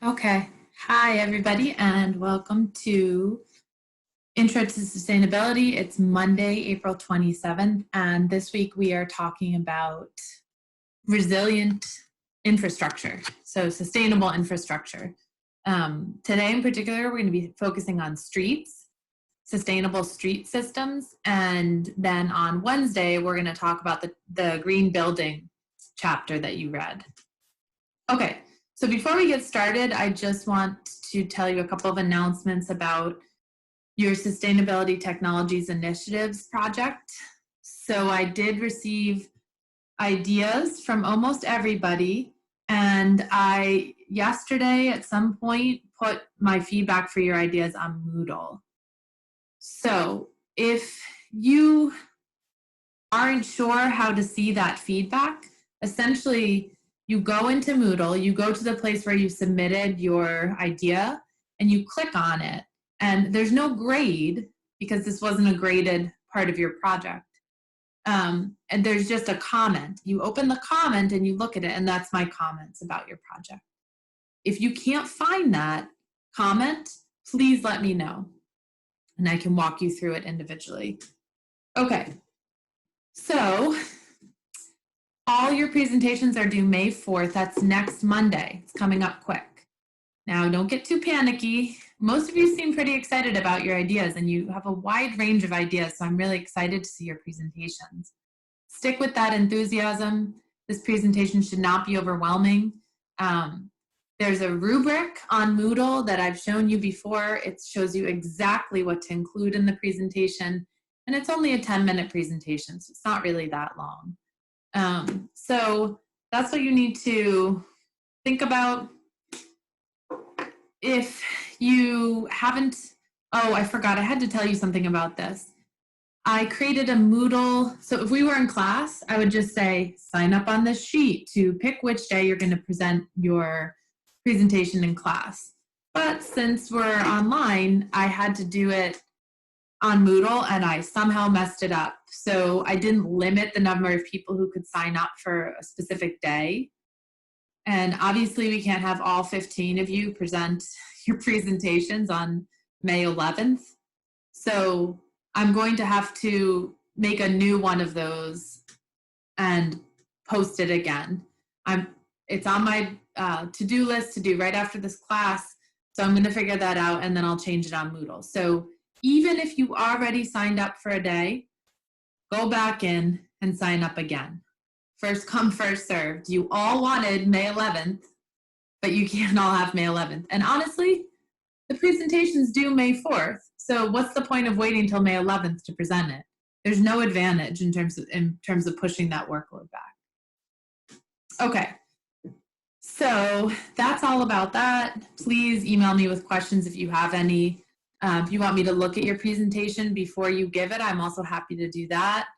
Okay. Hi, everybody, and welcome to Intro to Sustainability. It's Monday, April 27th, and this week we are talking about resilient infrastructure, so sustainable infrastructure. Today in particular, we're going to be focusing on streets, sustainable street systems, and then on Wednesday, we're going to talk about the green building chapter that you read. Okay. So before we get started, I just want to tell you a couple of announcements about your Sustainability Technologies Initiatives project. So I did receive ideas from almost everybody, and I yesterday at some point put my feedback for your ideas on Moodle. So if you aren't sure how to see that feedback, essentially you go into Moodle, you go to the place where you submitted your idea, and you click on it. And there's no grade because this wasn't a graded part of your project. And there's just a comment. You open the comment and you look at it, and that's my comments about your project. If you can't find that comment, please let me know, and I can walk you through it individually. Okay, so all your presentations are due May 4th. That's next Monday. It's coming up quick. Now, don't get too panicky. Most of you seem pretty excited about your ideas, and you have a wide range of ideas, so I'm really excited to see your presentations. Stick with that enthusiasm. This presentation should not be overwhelming. There's a rubric on Moodle that I've shown you before. It shows you exactly what to include in the presentation, and it's only a 10-minute presentation, so it's not really that long. So that's what you need to think about. If you haven't, oh, I forgot, I had to tell you something about this. I created a Moodle, so if we were in class, I would just say, sign up on this sheet to pick which day you're going to present your presentation in class. But since we're online, I had to do it on Moodle, and I somehow messed it up. So I didn't limit the number of people who could sign up for a specific day. And obviously we can't have all 15 of you present your presentations on May 11th. So I'm going to have to make a new one of those and post it again. It's on my to-do list to do right after this class. So I'm going to figure that out, and then I'll change it on Moodle. So even if you already signed up for a day, go back in and sign up again. First come, first served. You all wanted May 11th, but you can't all have May 11th. And honestly, the presentation's due May 4th. So what's the point of waiting till May 11th to present it? There's no advantage in terms of pushing that workload back. Okay. So that's all about that. Please email me with questions if you have any. If you want me to look at your presentation before you give it, I'm also happy to do that.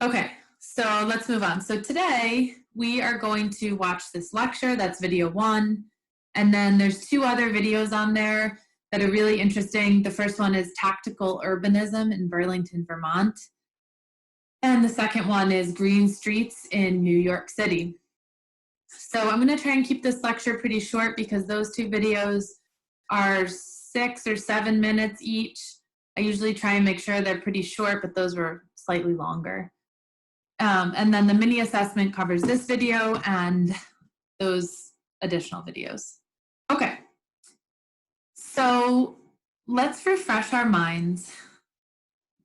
Okay, so let's move on. So today we are going to watch this lecture. That's video 1. And then there's 2 other videos on there that are really interesting. The first one is Tactical Urbanism in Burlington, Vermont. And the second one is Green Streets in New York City. So I'm going to try and keep this lecture pretty short because those 2 videos are 6 or 7 minutes each. I usually try and make sure they're pretty short, but those were slightly longer. And then the mini assessment covers this video and those additional videos. Okay, so let's refresh our minds.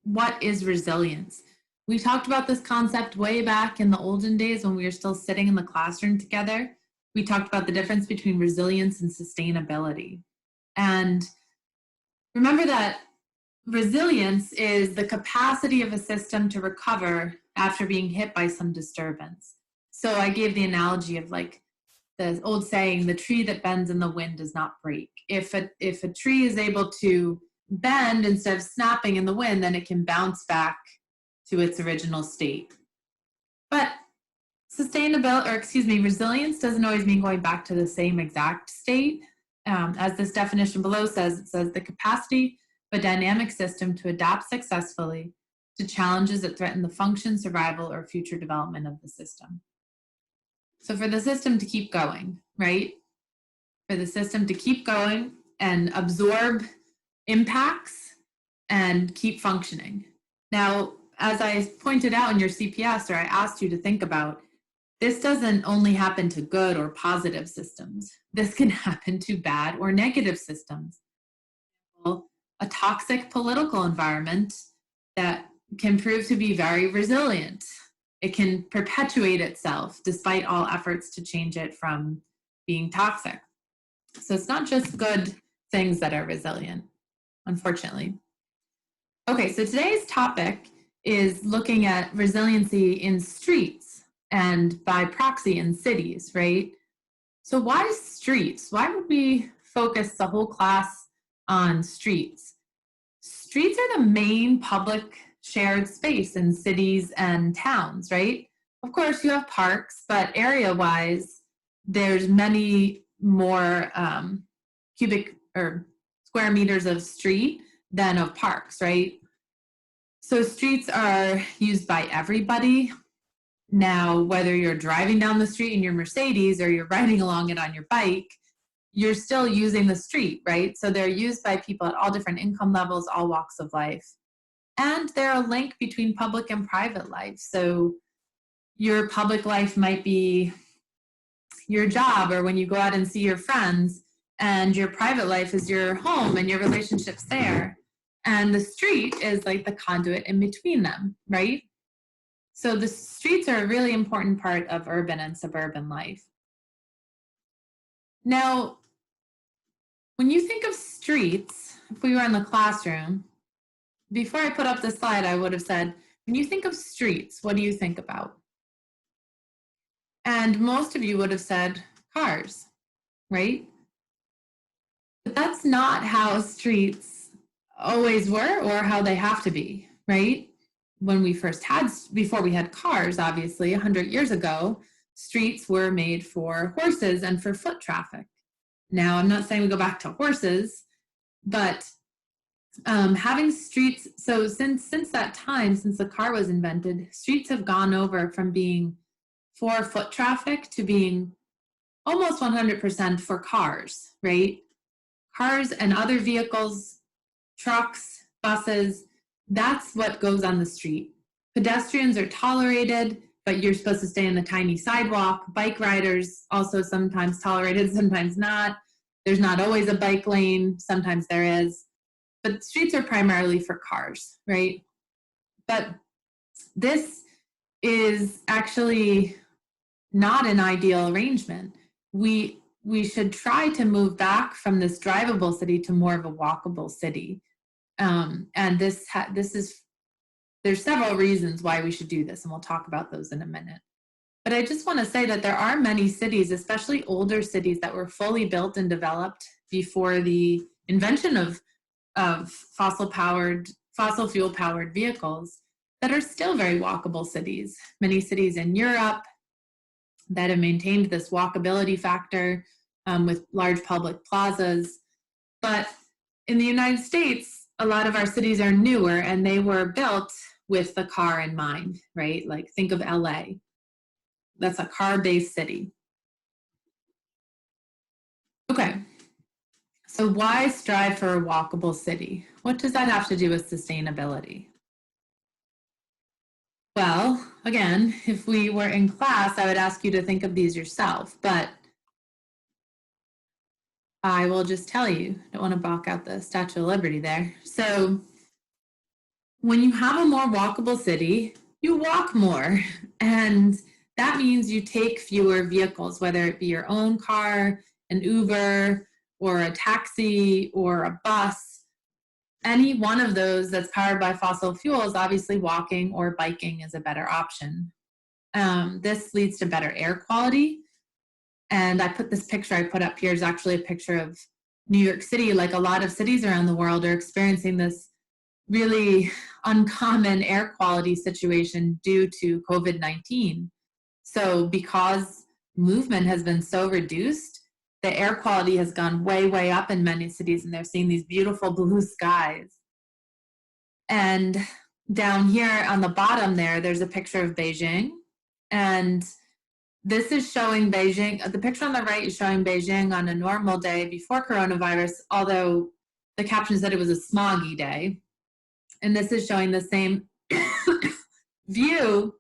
What is resilience? We talked about this concept way back in the olden days when we were still sitting in the classroom together. We talked about the difference between resilience and sustainability. And remember that resilience is the capacity of a system to recover after being hit by some disturbance. So I gave the analogy of like the old saying, the tree that bends in the wind does not break. If a tree is able to bend instead of snapping in the wind, then it can bounce back to its original state. But resilience doesn't always mean going back to the same exact state. As this definition below says, it says the capacity of a dynamic system to adapt successfully to challenges that threaten the function, survival, or future development of the system. So for the system to keep going, right? for the system to keep going and absorb impacts and keep functioning. Now, as I pointed out in your CPS, or I asked you to think about, this doesn't only happen to good or positive systems. This can happen to bad or negative systems. A toxic political environment that can prove to be very resilient. It can perpetuate itself despite all efforts to change it from being toxic. So it's not just good things that are resilient, unfortunately. Okay, so today's topic is looking at resiliency in streets and by proxy in cities, right? So why streets? Why would we focus the whole class on streets? Streets are the main public shared space in cities and towns, right? Of course, you have parks, but area-wise, there's many more cubic or square meters of street than of parks, right? So streets are used by everybody. Now, whether you're driving down the street in your Mercedes or you're riding along it on your bike, you're still using the street, right? So they're used by people at all different income levels, all walks of life. And they're a link between public and private life. So your public life might be your job or when you go out and see your friends, and your private life is your home and your relationships there. And the street is like the conduit in between them, right? So the streets are a really important part of urban and suburban life. Now, when you think of streets, if we were in the classroom, before I put up the slide, I would have said, when you think of streets, what do you think about? And most of you would have said cars, right? But that's not how streets always were or how they have to be, right? When we first had, before we had cars, obviously, 100 years ago, streets were made for horses and for foot traffic. Now, I'm not saying we go back to horses, but having streets, so since that time, since the car was invented, streets have gone over from being for foot traffic to being almost 100% for cars, right? Cars and other vehicles, trucks, buses, that's what goes on the street. Pedestrians are tolerated, but you're supposed to stay on the tiny sidewalk. Bike riders also sometimes tolerated, sometimes not. There's not always a bike lane, sometimes there is. But streets are primarily for cars, right? But this is actually not an ideal arrangement. We should try to move back from this drivable city to more of a walkable city. And this is, there's several reasons why we should do this, and we'll talk about those in a minute. But I just want to say that there are many cities, especially older cities, that were fully built and developed before the invention of fossil fuel powered vehicles that are still very walkable cities. Many cities in Europe that have maintained this walkability factor with large public plazas. But in the United States, a lot of our cities are newer and they were built with the car in mind, right? Like think of LA. That's a car-based city. Okay, so why strive for a walkable city? What does that have to do with sustainability? Well, again, if we were in class, I would ask you to think of these yourself, but I will just tell you, I don't want to block out the Statue of Liberty there. So when you have a more walkable city, you walk more. And that means you take fewer vehicles, whether it be your own car, an Uber, or a taxi, or a bus. Any one of those that's powered by fossil fuels, obviously walking or biking is a better option. This leads to better air quality. And I put this picture I put up here is actually a picture of New York City. Like a lot of cities around the world are experiencing this really uncommon air quality situation due to COVID-19. So because movement has been so reduced, the air quality has gone way, way up in many cities, and they're seeing these beautiful blue skies. And down here on the bottom there's a picture of Beijing. And This is showing Beijing. The picture on the right is showing Beijing on a normal day before coronavirus, although the caption said it was a smoggy day. And this is showing the same view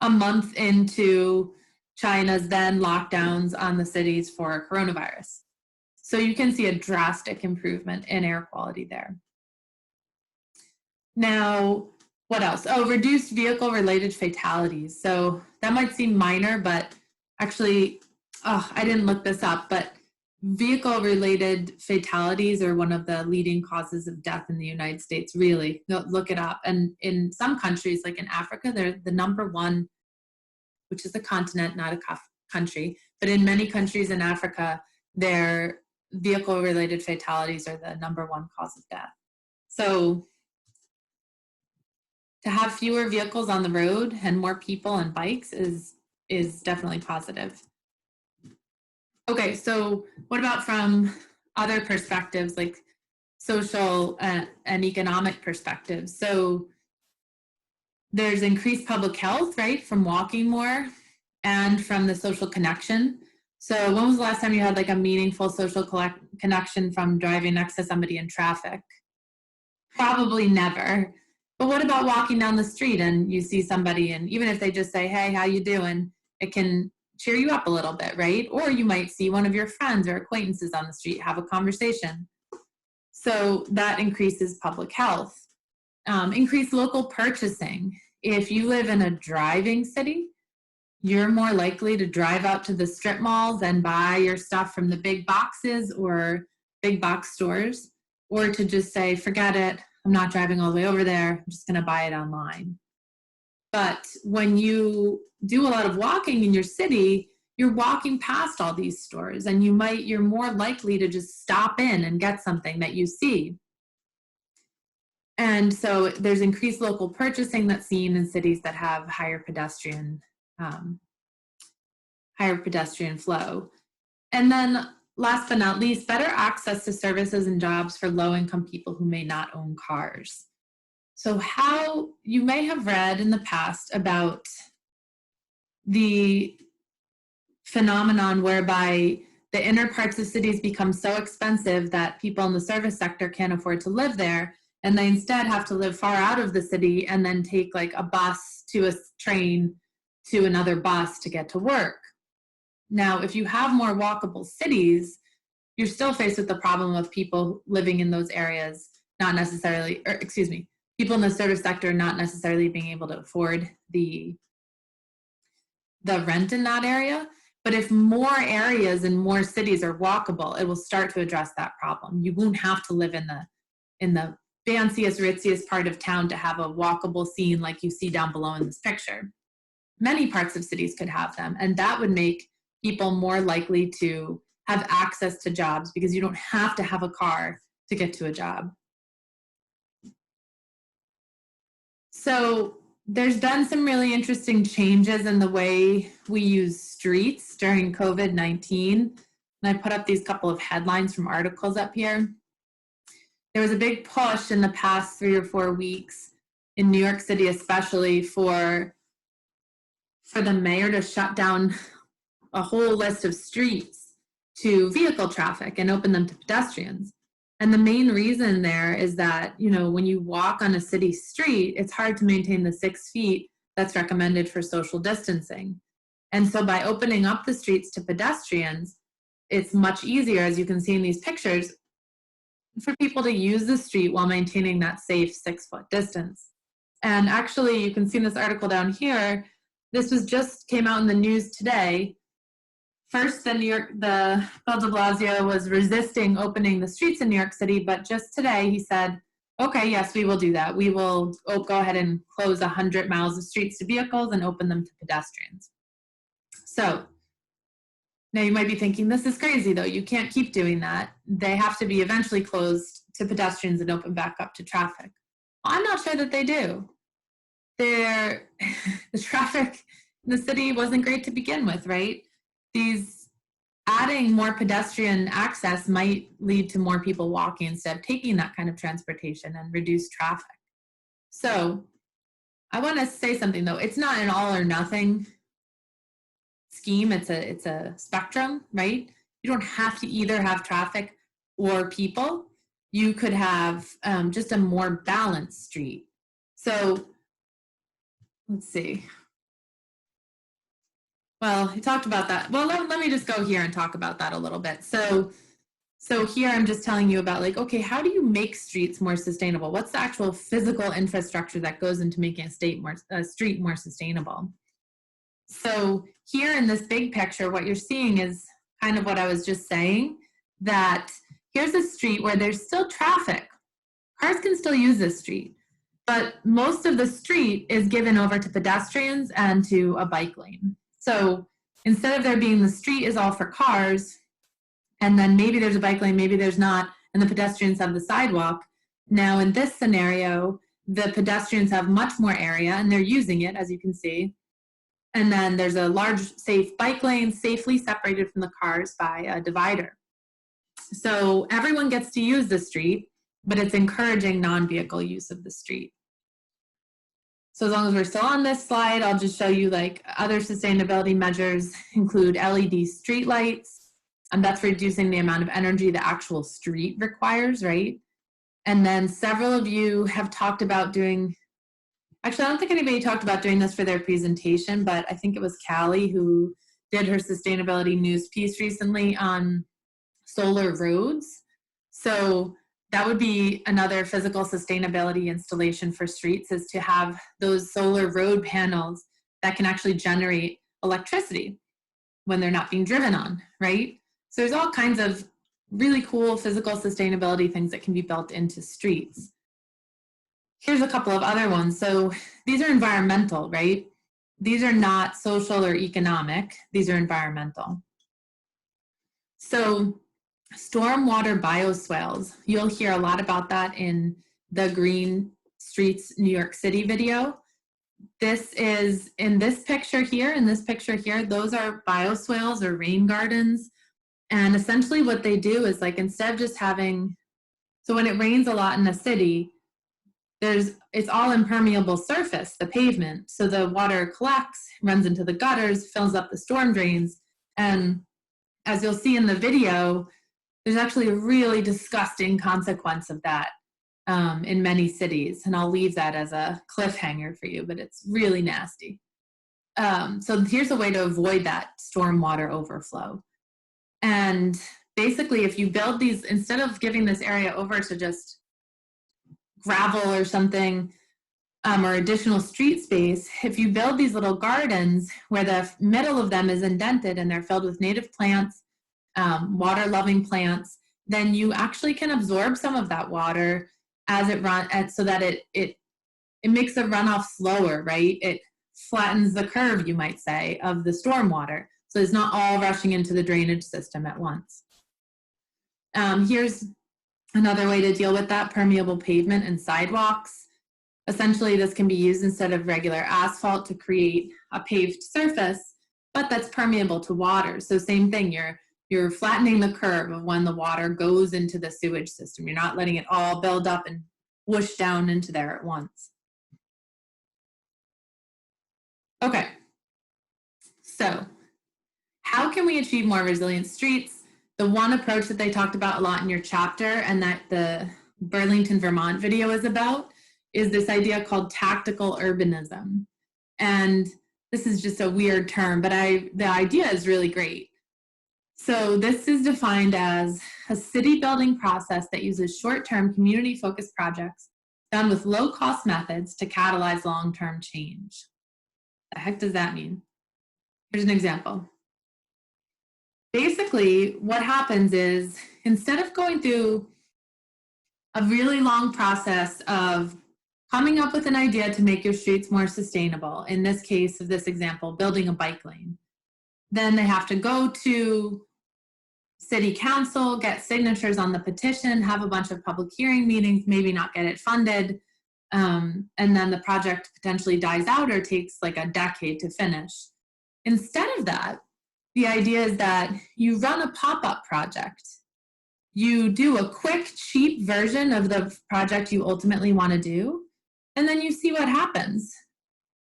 a month into China's then lockdowns on the cities for coronavirus. So you can see a drastic improvement in air quality there. Now, what else? Oh, reduced vehicle-related fatalities. So that might seem minor, but actually, I didn't look this up, but vehicle-related fatalities are one of the leading causes of death in the United States, really. Look it up. And in some countries, like in Africa, they're the number one, which is a continent, not a country, but in many countries in Africa, their vehicle-related fatalities are the number one cause of death. So to have fewer vehicles on the road and more people and bikes is definitely positive. Okay, so what about from other perspectives, like social and economic perspectives? So there's increased public health, right, from walking more and from the social connection. So when was the last time you had like a meaningful social connection from driving next to somebody in traffic? Probably never. But what about walking down the street and you see somebody, and even if they just say, hey, how you doing? It can cheer you up a little bit, right? Or you might see one of your friends or acquaintances on the street, have a conversation. So that increases public health. Increase local purchasing. If you live in a driving city, you're more likely to drive out to the strip malls and buy your stuff from the big boxes or big box stores, or to just say, forget it, I'm not driving all the way over there, I'm just gonna buy it online. But when you do a lot of walking in your city, you're walking past all these stores, and you're more likely to just stop in and get something that you see. And so there's increased local purchasing that's seen in cities that have higher pedestrian flow. And then last but not least, better access to services and jobs for low-income people who may not own cars. So how you may have read in the past about the phenomenon whereby the inner parts of cities become so expensive that people in the service sector can't afford to live there, and they instead have to live far out of the city and then take like a bus to a train to another bus to get to work. Now, if you have more walkable cities, you're still faced with the problem of people living in those areas, people in the service sector not necessarily being able to afford the rent in that area. But if more areas and more cities are walkable, it will start to address that problem. You won't have to live in the fanciest, ritziest part of town to have a walkable scene like you see down below in this picture. Many parts of cities could have them, and that would make people more likely to have access to jobs because you don't have to have a car to get to a job. So there's been some really interesting changes in the way we use streets during COVID-19. And I put up these couple of headlines from articles up here. There was a big push in the past 3 or 4 weeks in New York City, especially for the mayor to shut down a whole list of streets to vehicle traffic and open them to pedestrians. And the main reason there is that, when you walk on a city street, it's hard to maintain the 6 feet that's recommended for social distancing. And so by opening up the streets to pedestrians, it's much easier, as you can see in these pictures, for people to use the street while maintaining that safe 6-foot distance. And actually, you can see in this article down here, this came out in the news today. First, the Bill de Blasio was resisting opening the streets in New York City, but just today he said, okay, yes, we will do that. We will go ahead and close 100 miles of streets to vehicles and open them to pedestrians. So now you might be thinking, this is crazy though. You can't keep doing that. They have to be eventually closed to pedestrians and open back up to traffic. Well, I'm not sure that they do. The traffic in the city wasn't great to begin with, right? Adding more pedestrian access might lead to more people walking instead of taking that kind of transportation and reduce traffic. So I want to say something though. It's not an all or nothing scheme. It's a spectrum, right? You don't have to either have traffic or people. You could have just a more balanced street. So let's see. Well, he talked about that. Well, let me just go here and talk about that a little bit. So here I'm just telling you about like, okay, how do you make streets more sustainable? What's the actual physical infrastructure that goes into making a street more sustainable? So here in this big picture, what you're seeing is kind of what I was just saying, that here's a street where there's still traffic. Cars can still use this street, but most of the street is given over to pedestrians and to a bike lane. So instead of there being the street is all for cars, and then maybe there's a bike lane, maybe there's not, and the pedestrians have the sidewalk. Now in this scenario, the pedestrians have much more area and they're using it, as you can see. And then there's a large, safe bike lane, safely separated from the cars by a divider. So everyone gets to use the street, but it's encouraging non-vehicle use of the street. So as long as we're still on this slide, I'll just show you like other sustainability measures include LED street lights, and that's reducing the amount of energy the actual street requires, right? And then several of you have talked about doing, actually I don't think anybody talked about doing this for their presentation, but I think it was Callie who did her sustainability news piece recently on solar roads. So that would be another physical sustainability installation for streets, is to have those solar road panels that can actually generate electricity when they're not being driven on, right? So there's all kinds of really cool physical sustainability things that can be built into streets. Here's a couple of other ones. So these are environmental, right? These are not social or economic, these are environmental. So stormwater bioswales, you'll hear a lot about that in the Green Streets New York City video. This is in this picture here, those are bioswales or rain gardens. And essentially what they do is like, instead of just having, so when it rains a lot in a city, it's all impermeable surface, the pavement. So the water collects, runs into the gutters, fills up the storm drains. And as you'll see in the video, there's actually a really disgusting consequence of that in many cities. And I'll leave that as a cliffhanger for you, but it's really nasty. So here's a way to avoid that stormwater overflow. And basically, if you build these, instead of giving this area over to just gravel or something, or additional street space, if you build these little gardens where the middle of them is indented and they're filled with native plants, water-loving plants, then you actually can absorb some of that water as it runs, so that it makes the runoff slower, right? It flattens the curve, you might say, of the stormwater. So it's not all rushing into the drainage system at once. Here's another way to deal with that: permeable pavement and sidewalks. Essentially, this can be used instead of regular asphalt to create a paved surface, but that's permeable to water. So same thing, you're flattening the curve of when the water goes into the sewage system. You're not letting it all build up and whoosh down into there at once. Okay, so how can we achieve more resilient streets? The one approach that they talked about a lot in your chapter, and that the Burlington, Vermont video is about, is this idea called tactical urbanism. And this is just a weird term, but the idea is really great. So this is defined as a city building process that uses short-term community-focused projects done with low-cost methods to catalyze long-term change. The heck does that mean? Here's an example. Basically, what happens is, instead of going through a really long process of coming up with an idea to make your streets more sustainable, in this case of this example, building a bike lane, then they have to go to city council, get signatures on the petition, have a bunch of public hearing meetings, maybe not get it funded, and then the project potentially dies out or takes like a decade to finish. Instead of that, the idea is that you run a pop-up project. You do a quick, cheap version of the project you ultimately want to do, and then you see what happens.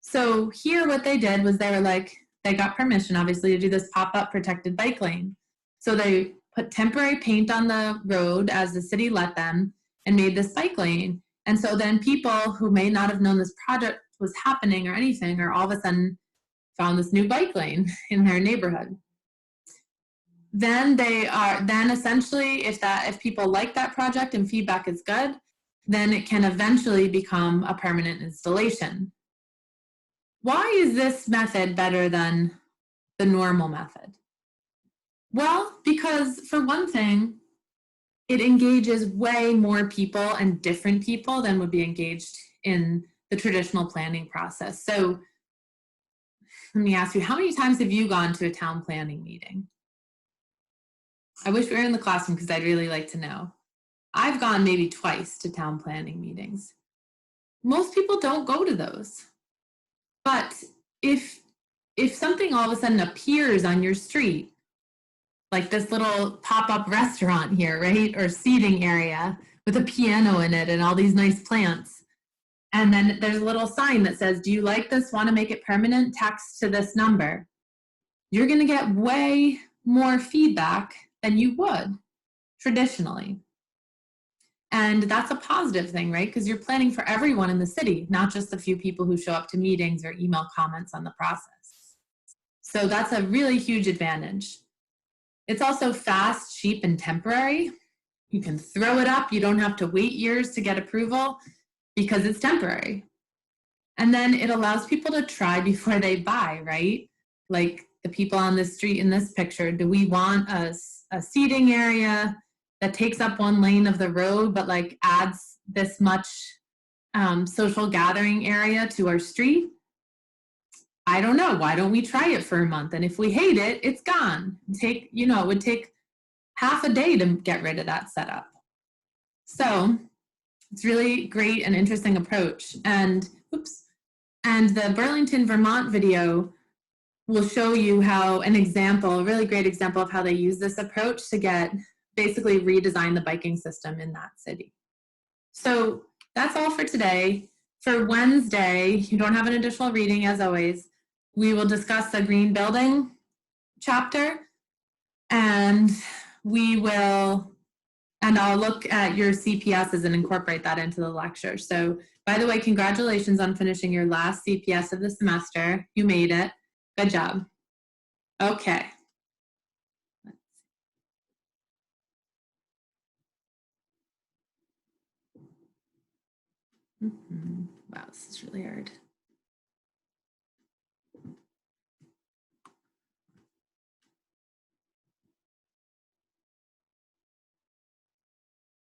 So here what they did was they they got permission, obviously, to do this pop-up protected bike lane. So they put temporary paint on the road as the city let them and made this bike lane. And so then people who may not have known this project was happening or anything, or all of a sudden found this new bike lane in their neighborhood. Then essentially, if people like that project and feedback is good, then it can eventually become a permanent installation. Why is this method better than the normal method? Well, because for one thing, it engages way more people and different people than would be engaged in the traditional planning process. So let me ask you, how many times have you gone to a town planning meeting? I wish we were in the classroom because I'd really like to know. I've gone maybe twice to town planning meetings. Most people don't go to those. But if something all of a sudden appears on your street, like this little pop-up restaurant here, right? Or seating area with a piano in it and all these nice plants. And then there's a little sign that says, do you like this? Want to make it permanent? Text to this number. You're going to get way more feedback than you would traditionally. And that's a positive thing, right? Because you're planning for everyone in the city, not just the few people who show up to meetings or email comments on the process. So that's a really huge advantage. It's also fast, cheap, and temporary. You can throw it up. You don't have to wait years to get approval because it's temporary. And then it allows people to try before they buy, right? Like the people on the street in this picture, do we want a seating area that takes up one lane of the road, but like adds this much social gathering area to our street? I don't know. Why don't we try it for a month? And if we hate it, it's gone. It would take half a day to get rid of that setup. So it's really great and interesting approach. And the Burlington, Vermont video will show you how a really great example of how they use this approach to basically redesign the biking system in that city. So that's all for today. For Wednesday, you don't have an additional reading as always. We will discuss the green building chapter, and I'll look at your CPSs and incorporate that into the lecture. So by the way, congratulations on finishing your last CPS of the semester. You made it. Good job. Okay. Wow, this is really hard.